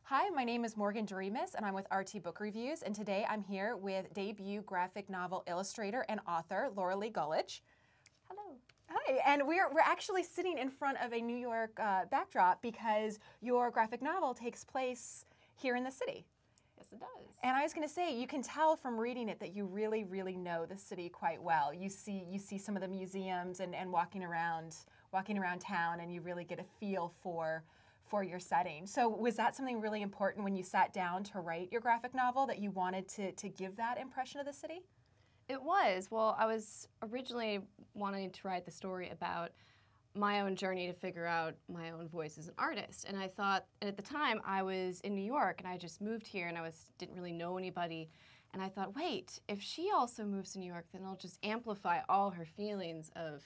Hi, my name is Morgan Doremus, and I'm with RT Book Reviews, and today I'm here with debut graphic novel illustrator and author Laura Lee Gulledge. Hello. Hi, and we're actually sitting in front of a New York backdrop because your graphic novel takes place here in the city. Yes, it does. And I was going to say, you can tell from reading it that you really, really know the city quite well. You see some of the museums and walking around town, and you really get a feel for your setting. So was that something really important when you sat down to write your graphic novel, that you wanted to give that impression of the city? It was. Well, I was originally wanting to write the story about my own journey to figure out my own voice as an artist. And I thought, and at the time I was in New York and I just moved here and didn't really know anybody. And I thought, wait, if she also moves to New York, then I'll just amplify all her feelings of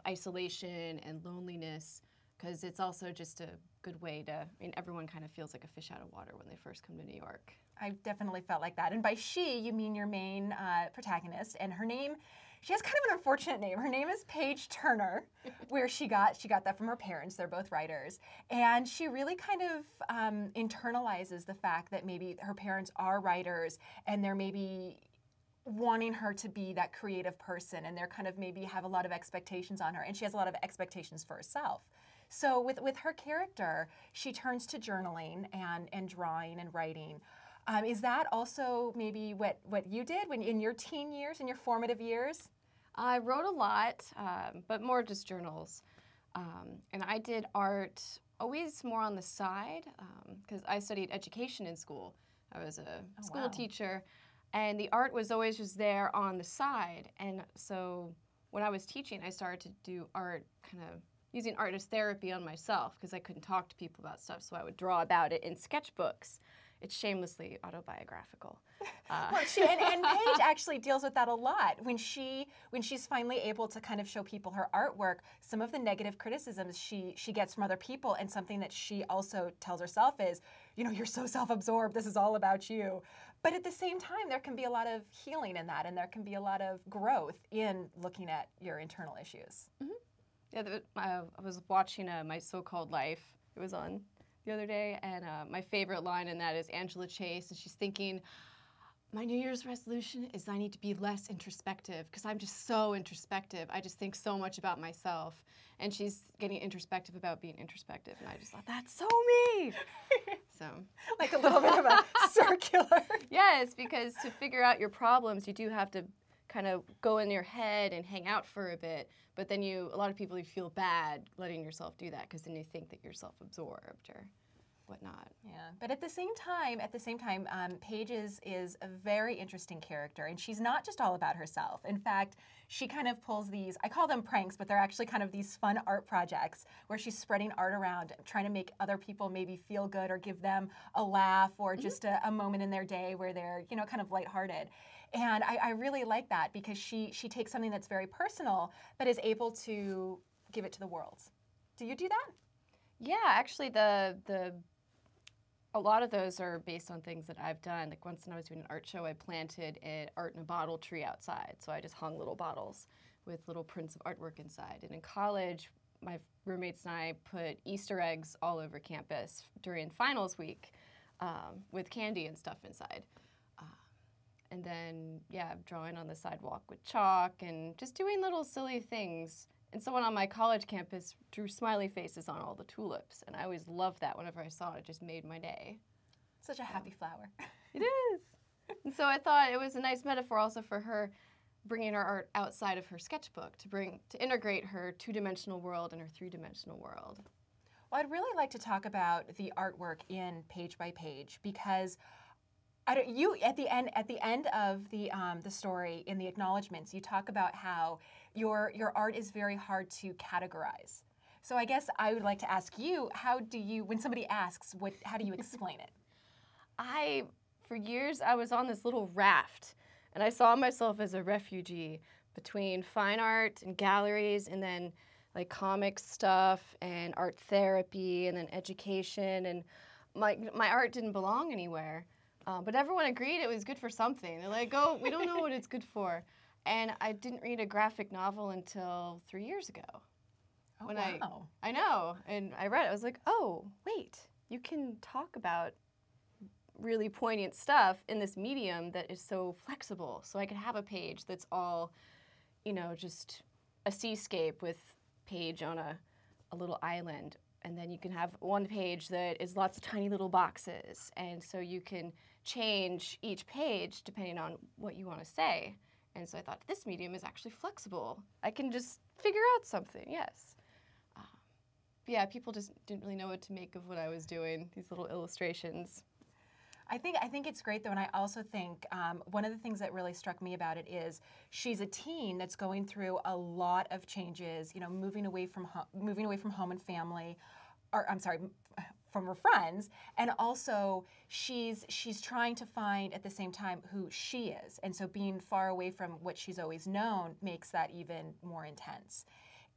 isolation and loneliness, because it's also just a good way to, everyone kind of feels like a fish out of water when they first come to New York. I definitely felt like that. And by she, you mean your main protagonist. And her name, she has kind of an unfortunate name. Her name is Paige Turner, where she got that from her parents. They're both writers. And she really kind of internalizes the fact that maybe her parents are writers, and they're maybe wanting her to be that creative person, and they're kind of maybe have a lot of expectations on her, and she has a lot of expectations for herself. So with her character, she turns to journaling and drawing and writing. Is that also maybe what you did when in your teen years, in your formative years? I wrote a lot, but more just journals. And I did art always more on the side, because I studied education in school. I was a school teacher, and the art was always just there on the side. And so when I was teaching, I started to do art, kind of using art as therapy on myself, because I couldn't talk to people about stuff, so I would draw about it in sketchbooks. It's shamelessly autobiographical. Well, and Paige actually deals with that a lot. When she's finally able to kind of show people her artwork, some of the negative criticisms she gets from other people, and something that she also tells herself is, you're so self-absorbed, this is all about you. But at the same time, there can be a lot of healing in that, and there can be a lot of growth in looking at your internal issues. Mm-hmm. Yeah, I was watching My So-Called Life. It was on the other day, and my favorite line in that is Angela Chase, and she's thinking, my New Year's resolution is I need to be less introspective, because I'm just so introspective. I just think so much about myself. And she's getting introspective about being introspective, and I just thought, that's so me! So, like a little bit of a circular. Yes, because to figure out your problems, you do have to kind of go in your head and hang out for a bit, but then a lot of people, you feel bad letting yourself do that, because then you think that you're self-absorbed or whatnot. Yeah, but at the same time, Paige is a very interesting character, and she's not just all about herself. In fact, she kind of pulls these, I call them pranks, but they're actually kind of these fun art projects where she's spreading art around, trying to make other people maybe feel good or give them a laugh or just a moment in their day where they're, kind of lighthearted. And I really like that, because she takes something that's very personal, but is able to give it to the world. Do you do that? Yeah, actually, a lot of those are based on things that I've done. Like once when I was doing an art show, I planted an art in a bottle tree outside. So I just hung little bottles with little prints of artwork inside. And in college, my roommates and I put Easter eggs all over campus during finals week with candy and stuff inside. And then, drawing on the sidewalk with chalk and just doing little silly things. And someone on my college campus drew smiley faces on all the tulips, and I always loved that. Whenever I saw it, it just made my day. Such a happy flower. It is. And so I thought it was a nice metaphor also for her bringing her art outside of her sketchbook, to integrate her two-dimensional world and her three-dimensional world. Well, I'd really like to talk about the artwork in Page by Page, because at the end of the story, in the acknowledgments, you talk about how your art is very hard to categorize. So I guess I would like to ask you, when somebody asks, how do you explain it? For years, I was on this little raft, and I saw myself as a refugee between fine art and galleries, and then like comic stuff and art therapy, and then education, and my art didn't belong anywhere. But everyone agreed it was good for something. They're like, oh, we don't know what it's good for. And I didn't read a graphic novel until 3 years ago. Oh, wow. I know. And I read it. I was like, oh, wait, you can talk about really poignant stuff in this medium that is so flexible. So I could have a page that's all, you know, just a seascape with Paige on a little island. And then you can have one page that is lots of tiny little boxes. And so you can change each page depending on what you want to say. And so I thought, this medium is actually flexible. I can just figure out something, yes. Yeah, people just didn't really know what to make of what I was doing, these little illustrations. I think it's great though, and I also think one of the things that really struck me about it is she's a teen that's going through a lot of changes. You know, moving away from home and family, or I'm sorry, from her friends, and also she's trying to find at the same time who she is, and so being far away from what she's always known makes that even more intense.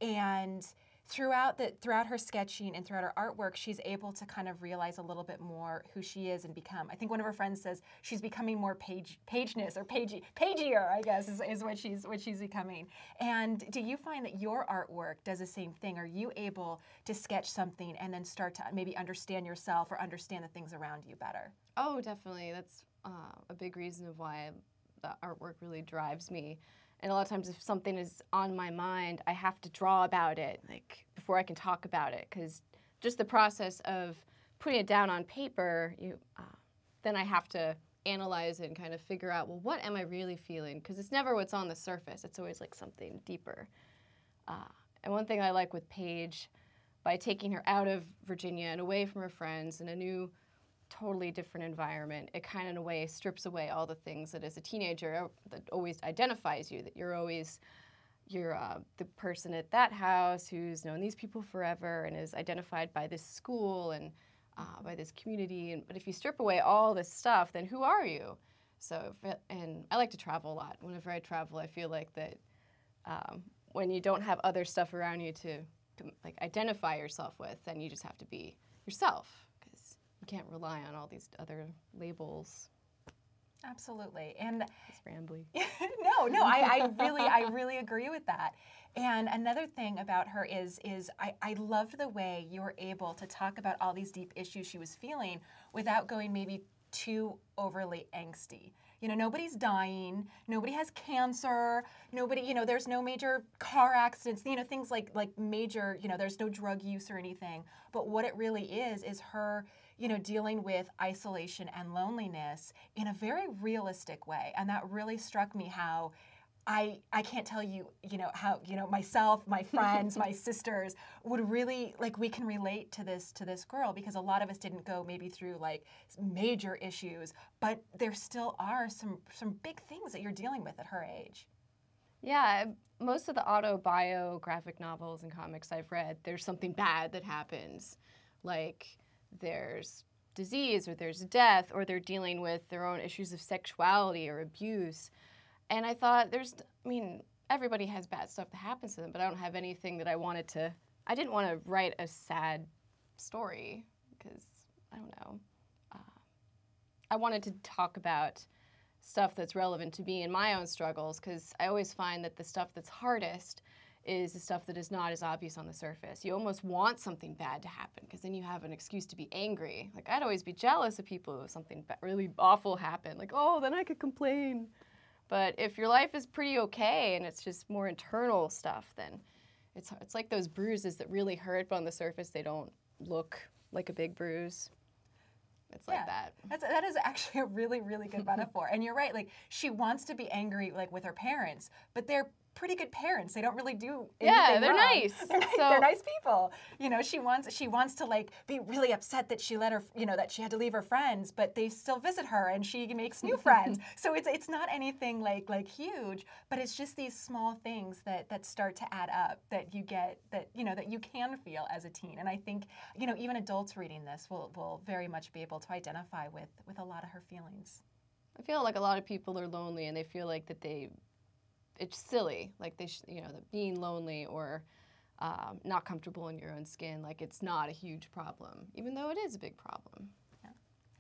And throughout her sketching and throughout her artwork, she's able to kind of realize a little bit more who she is and become. I think one of her friends says she's becoming more pageness or pageier, I guess, is what she's becoming. And do you find that your artwork does the same thing? Are you able to sketch something and then start to maybe understand yourself or understand the things around you better? Oh, definitely. That's a big reason of why the artwork really drives me. And a lot of times if something is on my mind, I have to draw about it, like, before I can talk about it. Because just the process of putting it down on paper, then I have to analyze it and kind of figure out, well, what am I really feeling? Because it's never what's on the surface. It's always like something deeper. And one thing I like with Paige, by taking her out of Virginia and away from her friends in a new, totally different environment, it kind of in a way strips away all the things that as a teenager that always identifies you, that you're the person at that house who's known these people forever and is identified by this school and by this community. But if you strip away all this stuff, then who are you? And I like to travel a lot. Whenever I travel, I feel like that when you don't have other stuff around you to like identify yourself with, then you just have to be yourself. You can't rely on all these other labels. Absolutely, and it's rambly. no, I really agree with that. And another thing about her is I loved the way you were able to talk about all these deep issues she was feeling without going maybe too overly angsty. You know, nobody's dying, nobody has cancer, nobody, you know, there's no major car accidents, you know, things like major, you know, there's no drug use or anything. But what it really is her, you know, dealing with isolation and loneliness in a very realistic way. And that really struck me how I can't tell you, you know, how, you know, myself, my friends, my sisters would really, like, we can relate to this girl because a lot of us didn't go maybe through like major issues, but there still are some big things that you're dealing with at her age. Yeah, most of the autobiographic novels and comics I've read, there's something bad that happens. Like there's disease or there's death or they're dealing with their own issues of sexuality or abuse. And I thought everybody has bad stuff that happens to them, but I don't have anything that I didn't want to write a sad story because, I don't know, I wanted to talk about stuff that's relevant to me and my own struggles because I always find that the stuff that's hardest is the stuff that is not as obvious on the surface. You almost want something bad to happen because then you have an excuse to be angry. Like, I'd always be jealous of people if something really awful happened. Like, oh, then I could complain. But if your life is pretty okay and it's just more internal stuff, then it's like those bruises that really hurt, but on the surface they don't look like a big bruise. It's like that. That is actually a really, really good metaphor. And you're right, like she wants to be angry like with her parents, but they're pretty good parents. They don't really do anything they're wrong. Nice. They're nice people. You know, she wants to like be really upset that she let her, you know, that she had to leave her friends, but they still visit her and she makes new friends. So it's not anything like huge, but it's just these small things that start to add up that you get that you can feel as a teen. And I think, you know, even adults reading this will very much be able to identify with a lot of her feelings. I feel like a lot of people are lonely and they feel like that it's silly, like that being lonely or not comfortable in your own skin, like it's not a huge problem, even though it is a big problem. Yeah.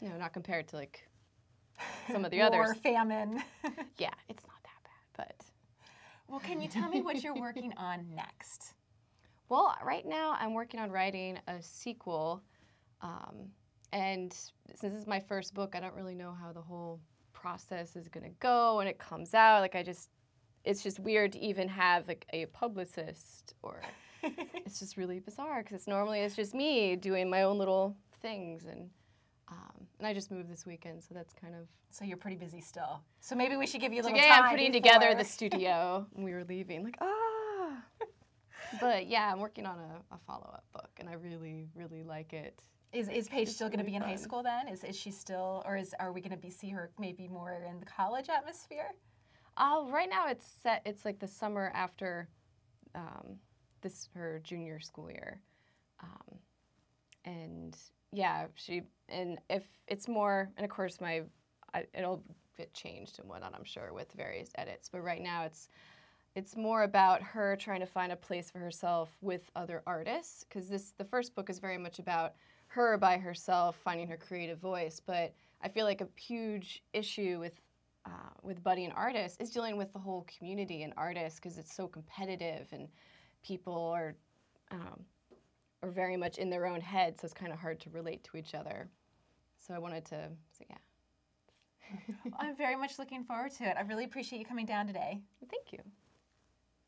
You know, not compared to like some of the others. Or famine. Yeah, it's not that bad, but. Well, can you tell me what you're working on next? Well, right now I'm working on writing a sequel And since this is my first book, I don't really know how the whole process is going to go when it comes out. Like it's just weird to even have like a publicist, or it's just really bizarre because it's just me doing my own little things, and I just moved this weekend, so that's kind of. So you're pretty busy still. So maybe we should give you a So little yeah, time. I'm putting together the studio when we were leaving. Like but yeah, I'm working on a follow-up book, and I really, really like it. Is Paige still going to really be in high fun. school then? Is she still, or are we going to see her maybe more in the college atmosphere? Right now it's set. It's like the summer after her junior school year, and yeah, if it's more, and of course it'll get changed and whatnot, I'm sure, with various edits. But right now it's more about her trying to find a place for herself with other artists, because the first book is very much about her by herself finding her creative voice. But I feel like a huge issue with budding artists is dealing with the whole community and artists, because it's so competitive and people are very much in their own head, so it's kind of hard to relate to each other. So I wanted to, yeah. I'm very much looking forward to it. I really appreciate you coming down today. Thank you.